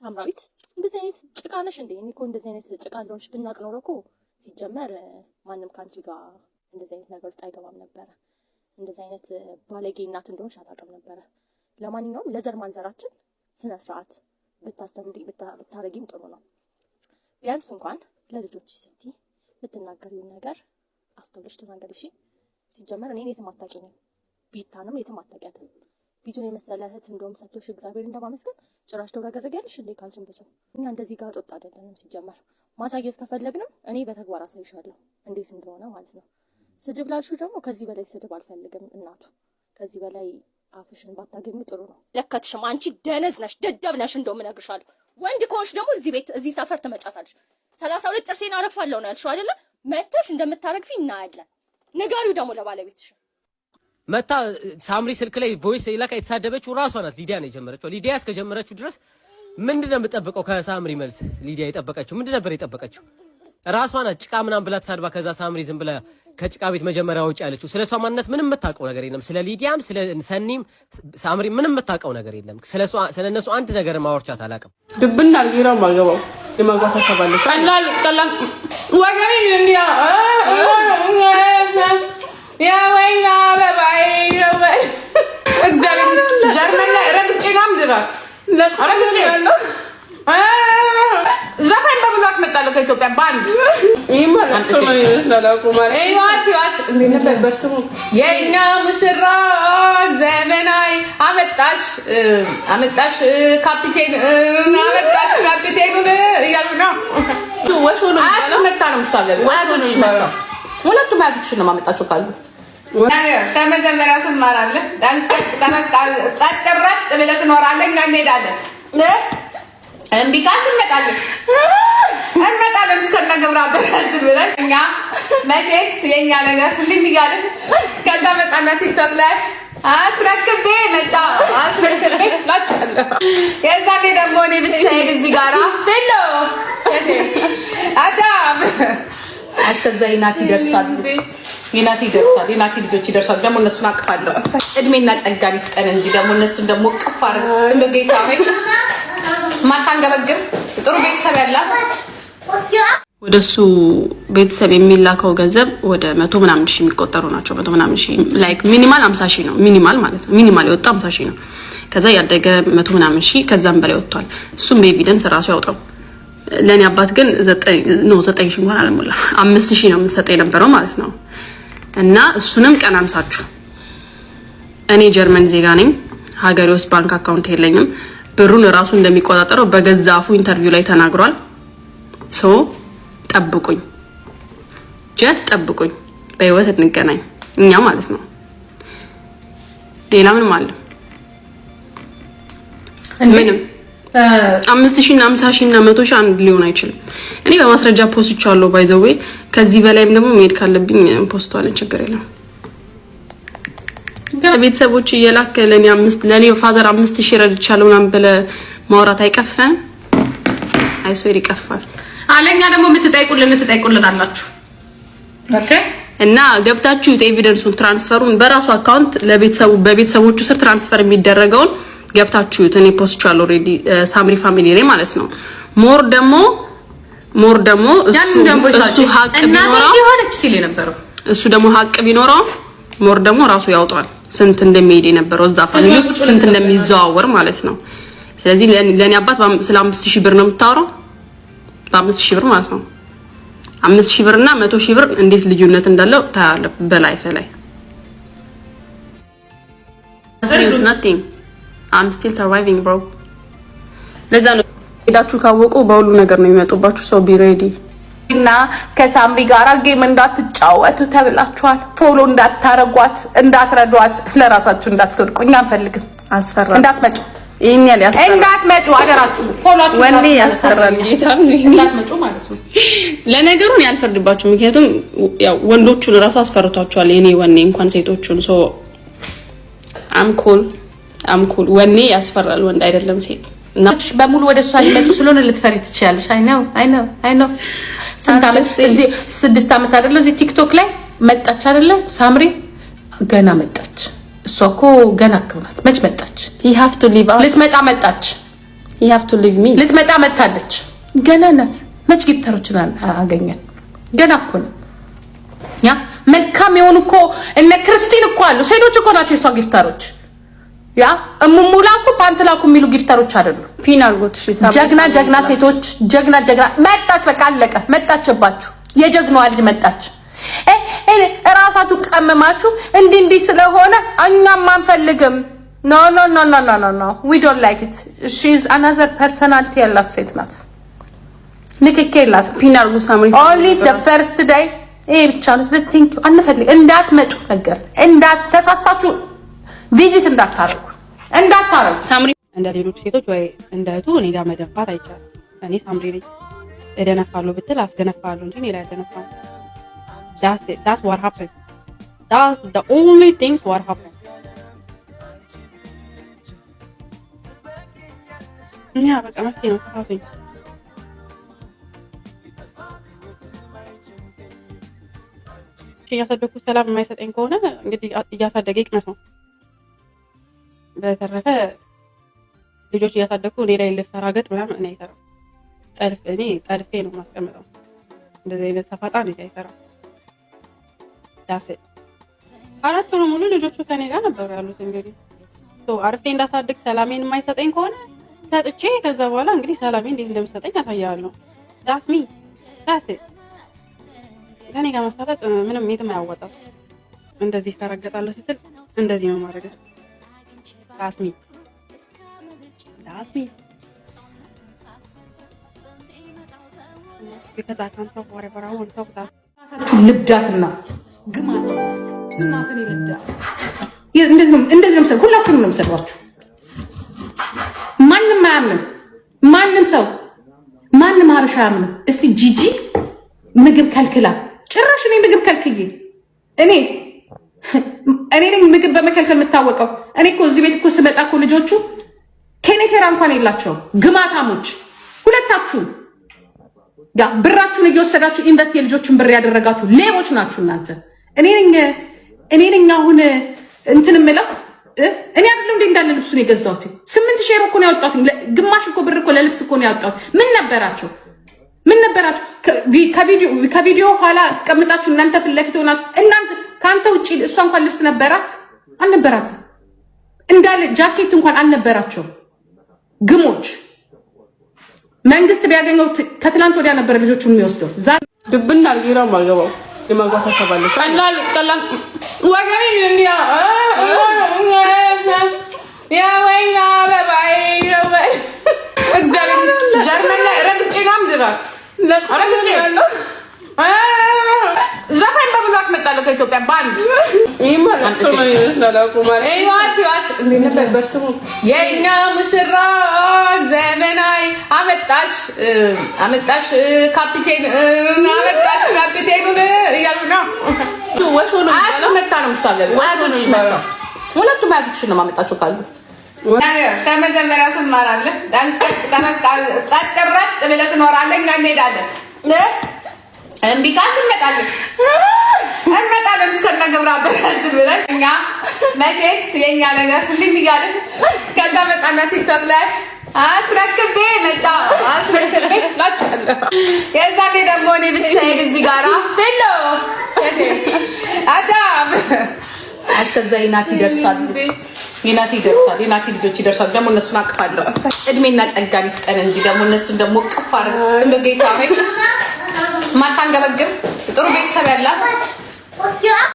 ሳምራዊት እንደዚህ አይነት ጭቃ ነሽ እንዴ? እኔ እኮ እንደዚህ አይነት ጭቃ እንደሆንሽ ብናቅ ኖሮ እኮ ሲጀመር ማንም ካንቺ ጋር እንደዚህ አይነት ነገር ውስጥ አይገባም ነበረ። እንደዚህ አይነት ባለጌ እናት እንደሆንሽ አላውቅም ነበረ። ለማንኛውም ለዘር ማንዘራችን ስነ ስርዓት ብታስተምሪ ብታረጊም ጥሩ ነው። ቢያንስ እንኳን ለልጆች ስትይ የምትናገሪውን ነገር አስተውለሽ ተናገሪ። እሺ ሲጀመር እኔን የትም አታውቂኝም፣ ቢታንም የትም አታውቂያትም። ቢቱን የመሰለ እህት እንደውም ሰጥቶሽ እግዚአብሔር እንደማመስገን ጭራሽ ተወራገረገልሽ እንዴ? ካንቺም ብዙ እኛ እንደዚህ ጋር ጦጣ አይደለንም። ሲጀመር ማሳየት ከፈለግንም እኔ በተግባር አሳይሻለሁ እንዴት እንደሆነ ማለት ነው። ስድብ ላልሽው ደግሞ ከዚህ በላይ ስድብ አልፈልግም እናቱ። ከዚህ በላይ አፍሽን ባታገኙ ጥሩ ነው። ለከትሽም አንቺ ደነዝ ነሽ፣ ደደብ ነሽ። እንደውም እነግርሻለሁ ወንድ ከሆንሽ ደግሞ እዚህ ቤት እዚህ ሰፈር ትመጫታለሽ። 32 ጥርሴን አረግፋለሁ ነው ያልሽው አይደለ? መተሽ እንደምታረግፊ እናያለን። ንገሪው ደግሞ ለባለቤትሽ። መታ ሳምሪ ስልክ ላይ ቮይስ ይላካ የተሳደበችው ራሷ ናት። ሊዲያ ነው የጀመረችው። ሊዲያ እስከጀመረችው ድረስ ምንድነው የምጠብቀው? ከሳምሪ መልስ ሊዲያ የጠበቀችው ምንድን ነበር የጠበቀችው? ራሷ ናት ጭቃ ምናምን ብላ ተሳድባ ከዛ ሳምሪ ዝም ብላ ከጭቃ ቤት መጀመሪያ ወጪ ያለችው። ስለሷ ማንነት ምንም የምታውቀው ነገር የለም። ስለ ሊዲያም ስለ ሰኒም ሳምሪ ምንም የምታውቀው ነገር የለም። ስለነሱ አንድ ነገር ማወርቻት አላውቅም። ድብና ሊራ ማገባው የማግባት ተሰባለች ቀላል ወገኔ እንዲያ የወይና በባይ እግዚአብሔር ጀርመን ላይ ረግጬ ነው ምድራት ረግጬ ያለው ዘፈን በብዙ አስመጣለሁ ከኢትዮጵያ ባንድ ይማላክ ሶማሌ ይመስላል አቆ ማለት ይዋት እንዴ ነበር በርሰሙ የኛ ሙሽራ ዘመናዊ አመጣሽ ካፒቴን እያሉ ነው ወሾ ነው አስመጣ ነው የምታገቢው አያቶች መጣ ሁለቱም አያቶች ነው ማመጣቸው ካሉ ከመጀመሪያው ትማራለህ ጸጥረት ብለህ ትኖራለህ እኛ እንሄዳለን እንቢቃት እንመጣለን እስከነ ግብረ አበራችን ብለን እኛ መቼስ የኛ ነገር ሁሉም ይያልን ከዛ መጣና ቲክቶክ ላይ አስረክቤ ላጫለ የዛኔ ደግሞ እኔ ብቻዬን እዚህ ጋራ ሄሎ አዳም አስከዛ ይናት ይደርሳሉ የናቲ ልጆች ይደርሳሉ። ደግሞ እነሱን አቅፋለሁ እድሜና ጸጋን ይስጠን እንጂ ደግሞ እነሱን ደግሞ ቅፋር እንደ ጌታ ሆይ ማታንገበግብ ጥሩ ቤተሰብ ያላት ወደሱ ቤተሰብ የሚላከው ገንዘብ ወደ 100 ምናምን ሺህ የሚቆጠሩ ናቸው። 100 ምናምን ሺህ ላይክ ሚኒማል 50 ሺህ ነው። ሚኒማል ማለት ነው። ሚኒማል የወጣ 50 ሺህ ነው። ከዛ ያደገ 100 ምናምን ሺህ ከዛም በላይ ወጥቷል። እሱም በኤቪደንስ ራሱ ያወጣው። ለኔ አባት ግን 9 ሺህ እንኳን አልሞላ 5 ሺህ ነው የምሰጠው የነበረው ማለት ነው። እና እሱንም ቀን አንሳችሁ እኔ ጀርመን ዜጋ ነኝ። ሀገሬ ውስጥ ባንክ አካውንት የለኝም። ብሩን ራሱ እንደሚቆጣጠረው በገዛ አፉ ኢንተርቪው ላይ ተናግሯል። ሶ ጠብቁኝ፣ ጀስት ጠብቁኝ፣ በህይወት እንገናኝ እኛ ማለት ነው። ሌላ ምንም አለ ምንም 5000 እና 50000 እና 100000 አንድ ሊሆን አይችልም። እኔ በማስረጃ ፖስቻለሁ ባይ ዘ ዌይ። ከዚህ በላይም ደግሞ መሄድ ካለብኝ ፖስቷለን፣ ችግር የለም። ቤተሰቦች እየላከ ለኔ ፋዘር 5000 ረድቻለሁ ምናምን ብለ ማውራት አይቀፈም? አይስዌር ይቀፋል። አለኛ ደግሞ የምትጠይቁልን አላችሁ። ኦኬ እና ገብታችሁ ኤቪደንሱን ትራንስፈሩን በራሱ አካውንት በቤተሰቦቹ ስር ትራንስፈር የሚደረገውን ገብታችሁ እኔ ፖስቻለሁ ኦሬዲ ሳምሪ ፋሚሊ ላይ ማለት ነው። ሞር ደግሞ እሱ ሀቅ ቢኖረው ይሆነች ሲል የነበረው እሱ ደግሞ ሀቅ ቢኖረው ሞር ደግሞ ራሱ ያውጣል ስንት እንደሚሄድ የነበረው እዛ ፋሚሊ ውስጥ ስንት እንደሚዘዋወር ማለት ነው። ስለዚህ ለኔ አባት ስለ 5000 ብር ነው የምታወራው። በ5000 ብር ማለት ነው 5000 ብር እና 100000 ብር እንዴት ልዩነት እንዳለው ታያለህ በላይፍ ላይ። There's nothing. I'm still surviving bro. ለዛ ነው ሄዳችሁ ካወቁ በሁሉ ነገር ነው የሚመጡባችሁ። ሰው ቢ ሬዲ እና ከሳምሪ ጋር ጌም እንዳትጫወቱ ተብላችኋል። ፎሎ እንዳታረጓት፣ እንዳትረዷት፣ ለራሳችሁ እንዳትወድቁ። እኛ አንፈልግም። አስፈራ እንዳትመጡ ይሄን ያስፈራ እንዳትመጡ አደራችሁ። ፎሎአችሁ ወንዴ ያስፈራል። ጌታ ነው እንዳትመጡ ማለት ነው። ለነገሩ ነው ያልፈርድባችሁ፣ ምክንያቱም ያው ወንዶቹን ራሱ አስፈርቷቸዋል። የኔ ወኔ እንኳን ሴቶቹን ሶ አም ኩል ወኔ ያስፈራል፣ ወንድ አይደለም ሴት። ናች በሙሉ ወደሷ ሊመጡ ስለሆነ ልትፈሪ ትችያለሽ። አይ ነው ስንት ዓመት እዚህ 6 ዓመት አይደለ እዚህ ቲክቶክ ላይ መጣች አይደለ ሳምሪ ገና መጣች። እሷ እኮ ገና አክብናት መች መጣች። you have to leave us ልትመጣ መጣች። you have to leave me ልትመጣ መታለች ገና ናት መች ጊፍተሮችን አገኘን ገና እኮ ነው ያ መልካም የሆኑ እኮ እነ ክርስቲን እኮ አሉ ሴቶች እኮ ናቸው የሷ ጊፍተሮች ያ እሙሙላኩ ፓንትላኩ የሚሉ ጊፍተሮች አይደሉ ፒን አርጎት እሺ ጀግና ሴቶች ጀግና መጣች በቃ አለቀ መጣችባችሁ የጀግናዋ ልጅ መጣች እራሳችሁ ቀመማችሁ እንዲህ ስለሆነ እኛም አንፈልግም no we don't like it she is another personality ያላት ሴት ናት ንክኬላት ፒን አርጎ ሳምሪ only the first day ብቻ ነው ስለዚህ ቲንክ አንፈልግ እንዳትመጡ ነገር እንዳትተሳስታችሁ ቪዚት እንዳታረጉ ሳምሪ እንደ ሌሎች ሴቶች ወይ እንደ እህቱ እኔ ጋር መደፋት አይቻልም እኔ ሳምሪ ነኝ እደነፋለሁ ብትል አስደነፋለሁ እንጂ እኔ ላይ አደነፋለሁ that's what happened that's the only things what happened ያ በቃ መፍትሄ ነው ታፋኝ እያሳደኩ ሰላም የማይሰጠኝ ከሆነ እንግዲህ እያሳደገ ይቅመሰው በተረፈ ልጆች እያሳደኩ እኔ ላይ ልፈራገጥ ምናምን እኔ አይሰራም ጠልፌ ነው ማስቀምጠው እንደዚህ አይነት ሰፋጣ ነው አይሰራም ዳሴ 4 ወር ሙሉ ልጆቹ ከኔ ጋር ነበሩ ያሉት እንግዲህ አርፌ እንዳሳድግ ሰላሜን የማይሰጠኝ ከሆነ ሰጥቼ ከዛ በኋላ እንግዲህ ሰላሜን እንዴት እንደምሰጠኝ አሳያለሁ ዳስሚ ከኔ ጋር ማስታጠጥ ምንም የትም አያወጣም እንደዚህ ፈረገጣለሁ ስትል እንደዚህ ነው ማድረግ ዳስሚ because I can't talk whatever I want to talk about ልብዳትና ግማትን ይልዳ እንደዚህ ነው ሁላችሁም ነው የምሰጧችሁ ማንም ሀበሻ አያምንም እስቲ ጂጂ ምግብ ከልክላ ጭራሽ እኔ ምግብ ከልክዬ እኔ ነኝ ምግብ በመከልከል የምታወቀው እኔ እኮ እዚህ ቤት እኮ ስመጣ እኮ ልጆቹ ከኔቴራ እንኳን የላቸውም ግማታሞች ሁለታችሁ ያ ብራችሁን እየወሰዳችሁ ኢንቨስት የልጆቹን ብር ያደረጋችሁ ሌቦች ናችሁ እናንተ እኔ ነኝ አሁን እንትን እምለው እኔ አይደለም እንዴ እንዳለ ልብሱን የገዛሁት 8000 ዩሮ እኮ ነው ያወጣሁት ግማሽ እኮ ብር እኮ ለልብስ እኮ ነው ያወጣሁት ምን ነበራችሁ ከቪዲዮ ኋላ አስቀምጣችሁ እናንተ ፍለፊት ሆናችሁ እናንተ ካንተ ውጪ እሷ እንኳን ልብስ አልነበራት እንዳለ ጃኬት እንኳን አልነበራቸው ግሞች መንግስት ቢያገኘው ከትላንት ወዲያ ነበር ልጆቹን የሚወስደው ድብና ይራ ማገባው የማጓታ ሰባለች ቀላል ወገኔ እንዲያ ያ ወይና በባይ እግዚአብሔር ጀርመን ላይ ረግጬናም ድራት ረግጬናለሁ ዘፋኝ በብሎ አስመጣለሁ ከኢትዮጵያ ባንድ ይሄማ ለቅሶ ነው ይመስላል አቁማር አይዋት እንዴ ነበር በርሱ የኛ ሙሽራ ዘመናይ አመጣሽ ካፒቴን እያሉ ነው ወሾ ነው አስመጣ ነው የምታገቢው አያቶች መጣ ሁለቱም አያቶች ነው ማመጣቸው ካሉ ከመጀመሪያው ትማራለህ ጸጥረት ብለህ ትኖራለህ እኛ እንሄዳለን እንቢቃት እንመጣለን እስከነ ግብረ አበራችን ብለን እኛ መቼስ የኛ ነገር ሁሉም ይያልን ከዛ መጣና ቲክቶክ ላይ አስረክቤ ላቻለሁ የዛኔ ደግሞ እኔ ብቻዬን እዚህ ጋራ ሄሎ አዳም እስከዛ የናቲ ልጆች ይደርሳሉ ደግሞ እነሱን አቅፋለሁ እድሜና ጸጋን ይስጠን እንጂ ደግሞ እነሱን ደግሞ ቅፋር እንደ ጌታ ማታንገበግብ ጥሩ ቤተሰብ ያላት